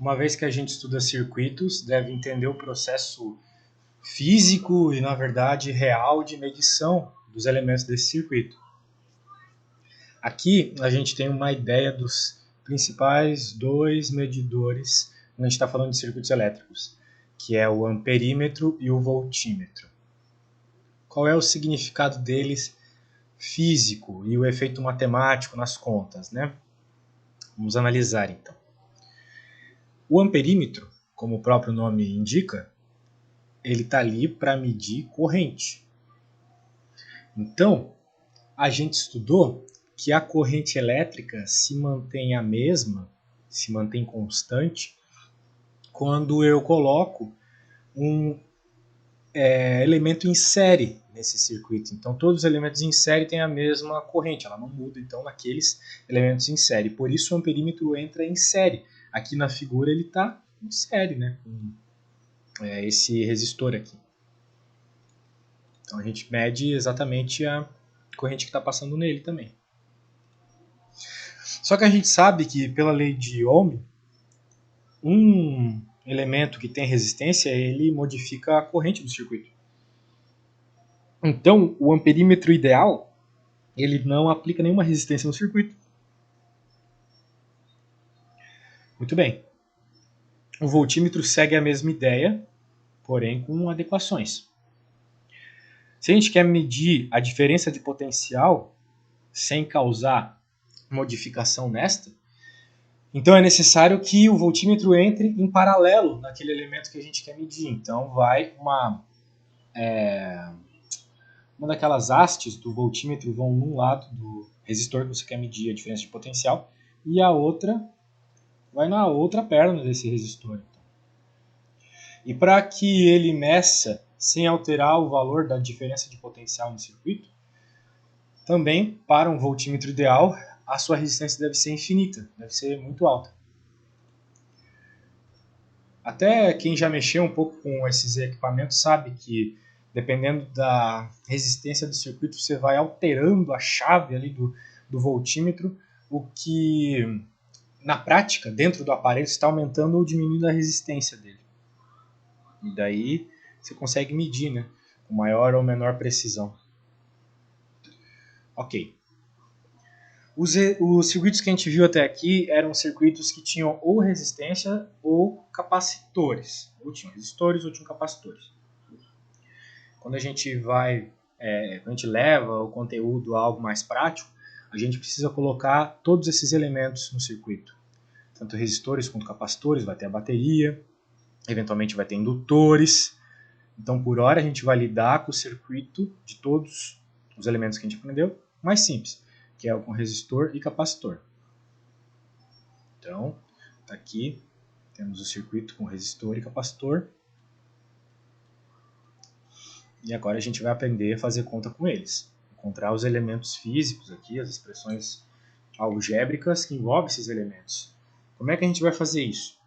Uma vez que a gente estuda circuitos, deve entender o processo físico e, na verdade, real de medição dos elementos desse circuito. Aqui a gente tem uma ideia dos principais dois medidores quando a gente está falando de circuitos elétricos, que é o amperímetro e o voltímetro. Qual é o significado deles físico e o efeito matemático nas contas, né? Vamos analisar então. O amperímetro, como o próprio nome indica, ele está ali para medir corrente. Então, a gente estudou que a corrente elétrica se mantém a mesma, se mantém constante, quando eu coloco um elemento em série nesse circuito. Então, todos os elementos em série têm a mesma corrente, ela não muda então naqueles elementos em série. Por isso o amperímetro entra em série. Aqui na figura ele está em série, né? Com esse resistor aqui. Então a gente mede exatamente a corrente que está passando nele também. Só que a gente sabe que pela lei de Ohm, um elemento que tem resistência, ele modifica a corrente do circuito. Então, o amperímetro ideal, ele não aplica nenhuma resistência no circuito. Muito bem. O voltímetro segue a mesma ideia, porém com adequações. Se a gente quer medir a diferença de potencial sem causar modificação nesta, então é necessário que o voltímetro entre em paralelo naquele elemento que a gente quer medir. Então vai uma daquelas hastes do voltímetro vão num lado do resistor que você quer medir a diferença de potencial e a outra vai na outra perna desse resistor. E para que ele meça sem alterar o valor da diferença de potencial no circuito, também para um voltímetro ideal, a sua resistência deve ser infinita, deve ser muito alta. Até quem já mexeu um pouco com esses equipamentos sabe que, dependendo da resistência do circuito, você vai alterando a chave ali do voltímetro, o que, na prática, dentro do aparelho, está aumentando ou diminuindo a resistência dele. E daí você consegue medir, né, com maior ou menor precisão. Ok. Os circuitos que a gente viu até aqui eram circuitos que tinham ou resistência ou capacitores. Ou tinham resistores ou tinham capacitores. Quando a gente quando a gente leva o conteúdo a algo mais prático, a gente precisa colocar todos esses elementos no circuito. Tanto resistores quanto capacitores, vai ter a bateria, eventualmente vai ter indutores. Então, por hora, a gente vai lidar com o circuito de todos os elementos que a gente aprendeu, mais simples, que é o com resistor e capacitor. Então, tá aqui, temos o circuito com resistor e capacitor. E agora a gente vai aprender a fazer conta com eles. Encontrar os elementos físicos aqui, as expressões algébricas que envolvem esses elementos. Como é que a gente vai fazer isso?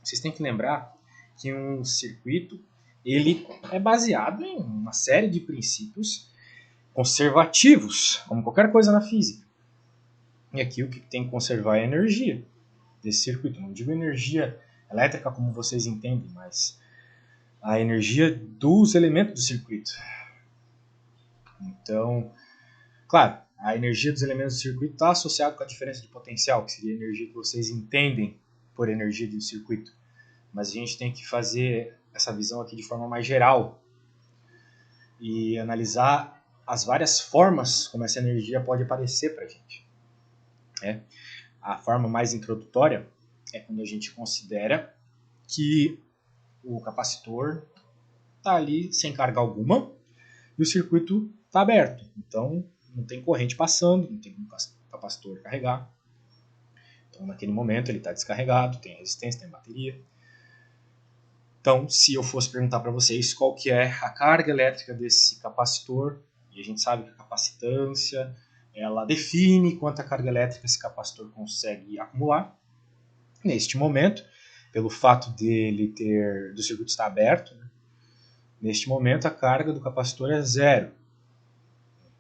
Vocês têm que lembrar que um circuito ele é baseado em uma série de princípios conservativos, como qualquer coisa na física. E aqui o que tem que conservar é a energia desse circuito. Não digo energia elétrica como vocês entendem, mas a energia dos elementos do circuito. Então, claro, a energia dos elementos do circuito está associada com a diferença de potencial, que seria a energia que vocês entendem por energia do circuito. Mas a gente tem que fazer essa visão aqui de forma mais geral e analisar as várias formas como essa energia pode aparecer para a gente. A forma mais introdutória é quando a gente considera que o capacitor está ali sem carga alguma e o circuito está aberto. Então, não tem corrente passando, não tem como o capacitor carregar. Então, naquele momento, ele está descarregado, tem resistência, tem bateria. Então, se eu fosse perguntar para vocês qual que é a carga elétrica desse capacitor, e a gente sabe que a capacitância ela define quanta carga elétrica esse capacitor consegue acumular. Neste momento, pelo fato do circuito estar aberto, né, neste momento a carga do capacitor é zero.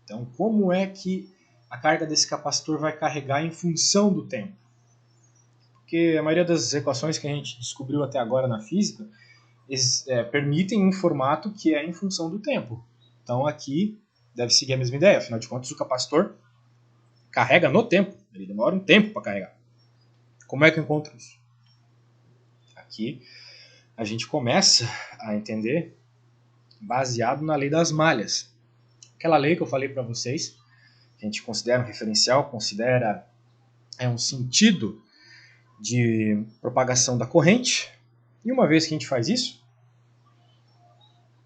Então, como é que a carga desse capacitor vai carregar em função do tempo? porque a maioria das equações que a gente descobriu até agora na física permitem um formato que é em função do tempo. Então aqui deve seguir a mesma ideia, afinal de contas o capacitor carrega no tempo, ele demora um tempo para carregar. Como é que eu encontro isso? Aqui a gente começa a entender baseado na lei das malhas. Aquela lei que eu falei para vocês, que a gente considera um referencial, considera um sentido de propagação da corrente. E uma vez que a gente faz isso,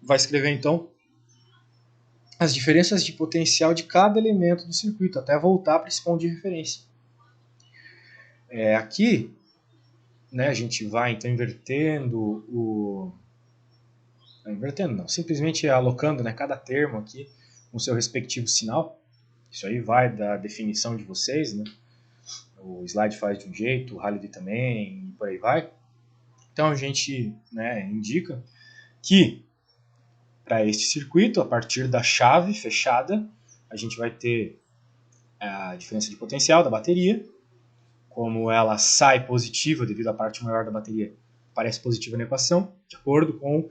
vai escrever então as diferenças de potencial de cada elemento do circuito, até voltar para esse ponto de referência. Aqui, né, a gente vai então simplesmente alocando, né, cada termo aqui com seu respectivo sinal. Isso aí vai da definição de vocês, né? O slide faz de um jeito, o Halliday também, e por aí vai. Então a gente, né, indica que para este circuito, a partir da chave fechada, a gente vai ter a diferença de potencial da bateria. Como ela sai positiva devido à parte maior da bateria, aparece positiva na equação, de acordo com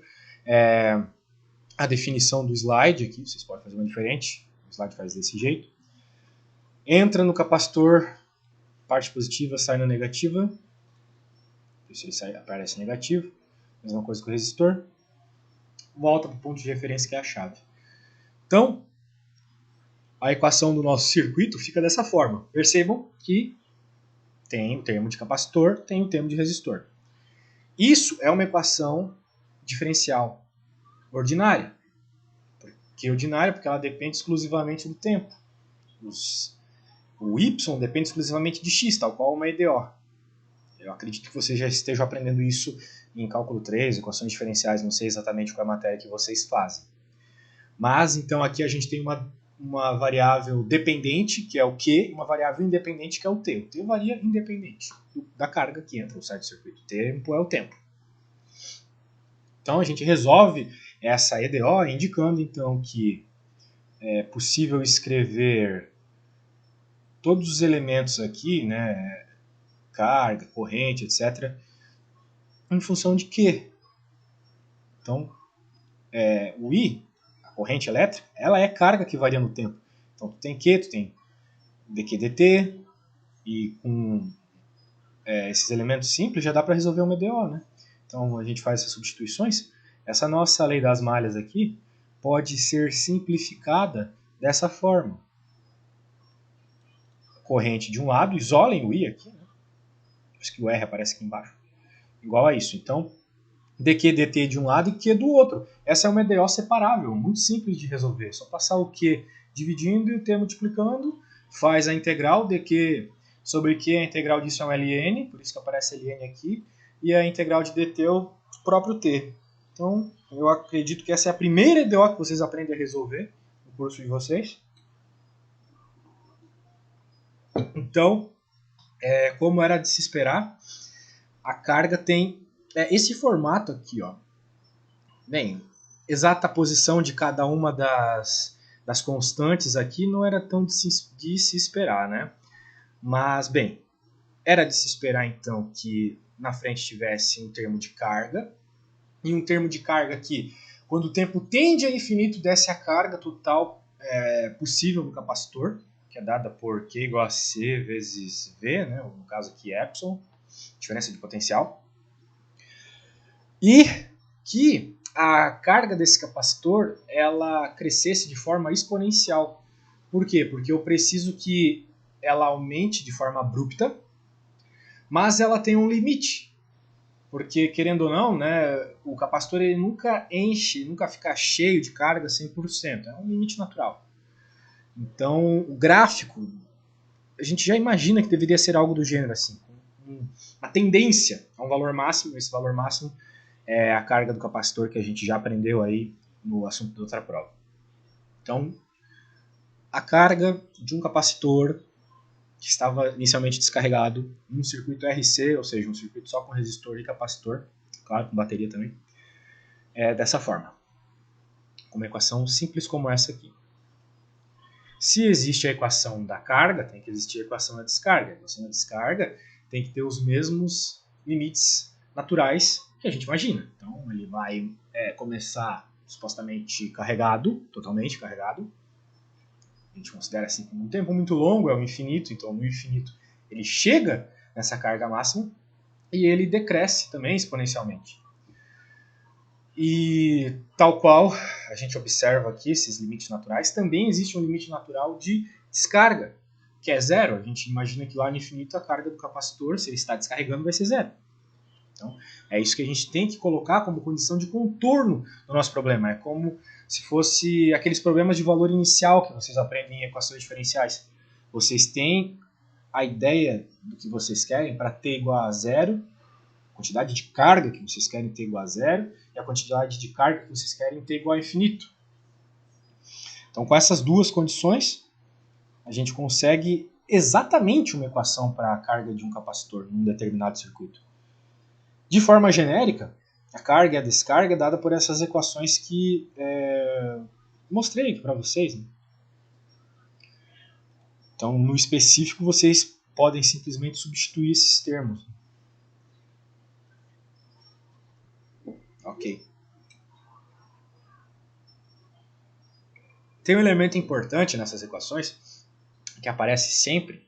a definição do slide aqui, vocês podem fazer uma diferente, o slide faz desse jeito. Entra no capacitor, parte positiva sai na negativa, se ele aparece negativo, mesma coisa com o resistor, volta para o ponto de referência que é a chave. Então, a equação do nosso circuito fica dessa forma. Percebam que tem o termo de capacitor, tem o termo de resistor. Isso é uma equação diferencial ordinária. Por que ordinária? Porque ela depende exclusivamente do tempo. O y depende exclusivamente de x, tal qual uma EDO. Eu acredito que vocês já estejam aprendendo isso em cálculo 3, equações diferenciais, não sei exatamente qual é a matéria que vocês fazem. Mas, então, aqui a gente tem uma variável dependente, que é o Q, e uma variável independente, que é o T. O T varia independente da carga que entra no site do circuito. O tempo é o tempo. Então, a gente resolve essa EDO indicando, então, que é possível escrever todos os elementos aqui, né, carga, corrente, etc., em função de Q. Então, o I, a corrente elétrica, ela é carga que varia no tempo. Então, tu tem Q, tu tem dQ, dt, e com esses elementos simples já dá para resolver uma EDO, né? Então, a gente faz essas substituições. Essa nossa lei das malhas aqui pode ser simplificada dessa forma. Corrente de um lado, isolem o I aqui, né? Acho que o R aparece aqui embaixo. Igual a isso. Então, dQ dt de um lado e Q do outro. Essa é uma EDO separável, muito simples de resolver. É só passar o Q dividindo e o T multiplicando, faz a integral, dQ sobre Q, a integral disso é um ln, por isso que aparece ln aqui, e a integral de dt é o próprio T. Então, eu acredito que essa é a primeira EDO que vocês aprendem a resolver no curso de vocês. Então, como era de se esperar, a carga tem esse formato aqui, ó. Bem, exata posição de cada uma das constantes aqui não era tão de se esperar, né? Mas, bem, era de se esperar então que na frente tivesse um termo de carga, e um termo de carga que, quando o tempo tende a infinito, desce a carga total possível no capacitor, que é dada por Q igual a C vezes V, né? No caso aqui epsilon, diferença de potencial. E que a carga desse capacitor ela crescesse de forma exponencial. Por quê? Porque eu preciso que ela aumente de forma abrupta, mas ela tem um limite. Porque, querendo ou não, né, o capacitor ele nunca enche, nunca fica cheio de carga 100%. É um limite natural. Então, o gráfico, a gente já imagina que deveria ser algo do gênero assim. Uma tendência a um valor máximo. Esse valor máximo é a carga do capacitor que a gente já aprendeu aí no assunto da outra prova. Então, a carga de um capacitor que estava inicialmente descarregado em um circuito RC, ou seja, um circuito só com resistor e capacitor, claro, com bateria também, é dessa forma. Uma equação simples como essa aqui. Se existe a equação da carga, tem que existir a equação da descarga. A equação da descarga tem que ter os mesmos limites naturais que a gente imagina. Então ele vai começar supostamente carregado, totalmente carregado. A gente considera assim como um tempo muito longo, é o infinito, então no infinito ele chega nessa carga máxima e ele decresce também exponencialmente. E tal qual a gente observa aqui esses limites naturais, também existe um limite natural de descarga, que é zero. A gente imagina que lá no infinito a carga do capacitor, se ele está descarregando, vai ser zero. Então, é isso que a gente tem que colocar como condição de contorno do nosso problema. É como se fosse aqueles problemas de valor inicial que vocês aprendem em equações diferenciais. Vocês têm a ideia do que vocês querem para t igual a zero, a quantidade de carga que vocês querem ter igual a zero, e a quantidade de carga que vocês querem ter igual a infinito. Então, com essas duas condições, a gente consegue exatamente uma equação para a carga de um capacitor num determinado circuito. De forma genérica, a carga e a descarga é dada por essas equações que mostrei aqui para vocês. Né? Então, no específico, vocês podem simplesmente substituir esses termos. Ok. Tem um elemento importante nessas equações, que aparece sempre,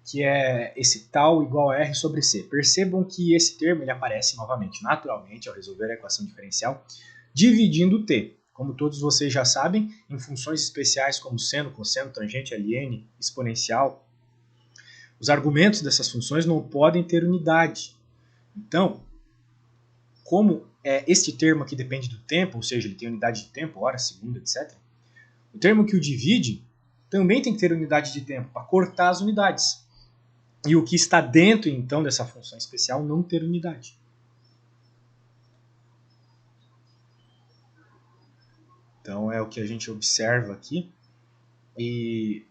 que é esse tal igual a R sobre C. Percebam que esse termo ele aparece novamente, naturalmente, ao resolver a equação diferencial, dividindo T. Como todos vocês já sabem, em funções especiais como seno, cosseno, tangente, ln, exponencial, os argumentos dessas funções não podem ter unidade. Então, como este termo aqui depende do tempo, ou seja, ele tem unidade de tempo, hora, segundo, etc., o termo que o divide também tem que ter unidade de tempo para cortar as unidades. E o que está dentro, então, dessa função especial não ter unidade. Então, é o que a gente observa aqui. E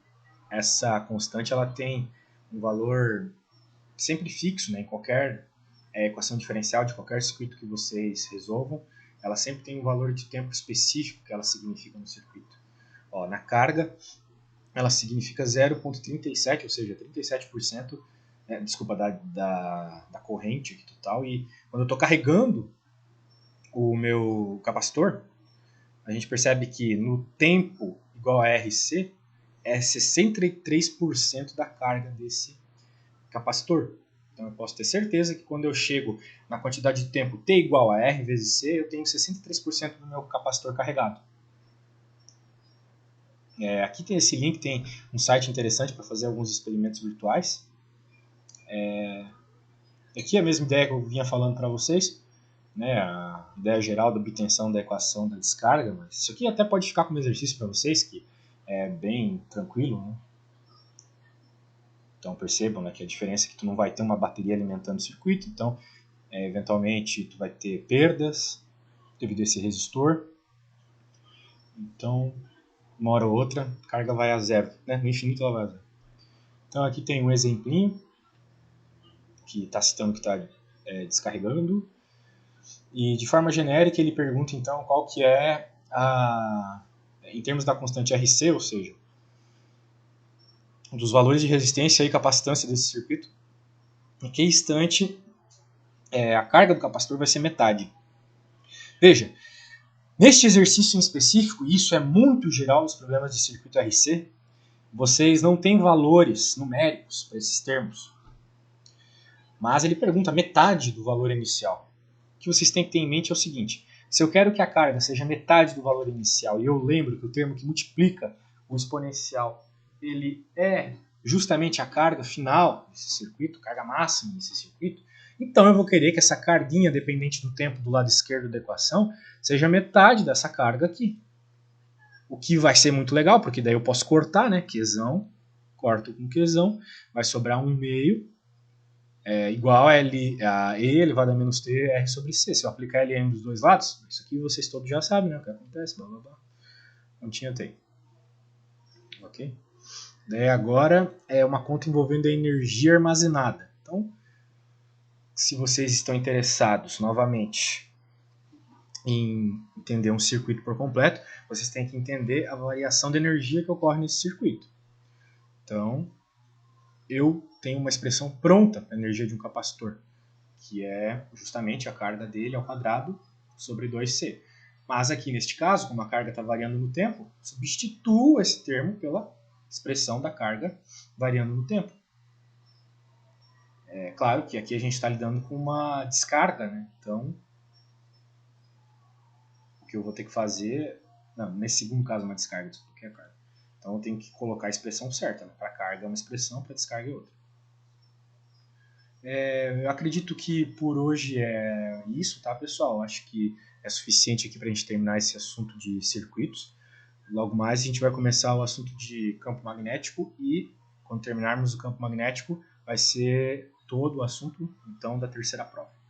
essa constante ela tem um valor sempre fixo, né? Em qualquer equação diferencial de qualquer circuito que vocês resolvam, ela sempre tem um valor de tempo específico que ela significa no circuito. Ó, na carga, ela significa 0,37, ou seja, 37% da corrente aqui total. E quando eu estou carregando o meu capacitor, a gente percebe que no tempo igual a RC é 63% da carga desse capacitor. Então eu posso ter certeza que quando eu chego na quantidade de tempo T igual a R vezes C, eu tenho 63% do meu capacitor carregado. Aqui tem esse link, tem um site interessante para fazer alguns experimentos virtuais. Aqui é a mesma ideia que eu vinha falando para vocês, né, a ideia geral da obtenção da equação da descarga, mas isso aqui até pode ficar como exercício para vocês, que é bem tranquilo. Né? Então percebam, né, que a diferença é que tu não vai ter uma bateria alimentando o circuito, então eventualmente tu vai ter perdas devido a esse resistor. Então, uma hora ou outra, a carga vai a zero, né? No infinito ela vai a zero. Então aqui tem um exemplinho que está citando que está descarregando. E de forma genérica ele pergunta então qual que é em termos da constante RC, ou seja, dos valores de resistência e capacitância desse circuito, em que instante a carga do capacitor vai ser metade. Veja, neste exercício em específico, e isso é muito geral nos problemas de circuito RC, vocês não têm valores numéricos para esses termos. Mas ele pergunta metade do valor inicial. O que vocês têm que ter em mente é o seguinte: se eu quero que a carga seja metade do valor inicial, e eu lembro que o termo que multiplica o exponencial, ele é justamente a carga final desse circuito, carga máxima desse circuito, então eu vou querer que essa carguinha dependente do tempo do lado esquerdo da equação seja metade dessa carga aqui. O que vai ser muito legal, porque daí eu posso cortar, né? Qzão, corto com Qzão, vai sobrar 1/2 igual a E elevado a menos T R sobre C. Se eu aplicar Ln dos dois lados, isso aqui vocês todos já sabem, né? O que acontece, blá blá blá. Continha tem. Ok? Daí agora é uma conta envolvendo a energia armazenada. Então, se vocês estão interessados novamente em entender um circuito por completo, vocês têm que entender a variação de energia que ocorre nesse circuito. Então, eu tem uma expressão pronta para a energia de um capacitor, que é justamente a carga dele ao quadrado sobre 2C. Mas aqui neste caso, como a carga está variando no tempo, substituo esse termo pela expressão da carga variando no tempo. É claro que aqui a gente está lidando com uma descarga, né? Então, o que eu vou ter que fazer... Não, nesse segundo caso, uma descarga, desculpa, que é a carga. Então, eu tenho que colocar a expressão certa. Né? Para carga é uma expressão, para descarga é outra. Eu acredito que por hoje é isso, tá, pessoal? Acho que é suficiente aqui para a gente terminar esse assunto de circuitos. Logo mais a gente vai começar o assunto de campo magnético e, quando terminarmos o campo magnético, vai ser todo o assunto, então, da terceira prova.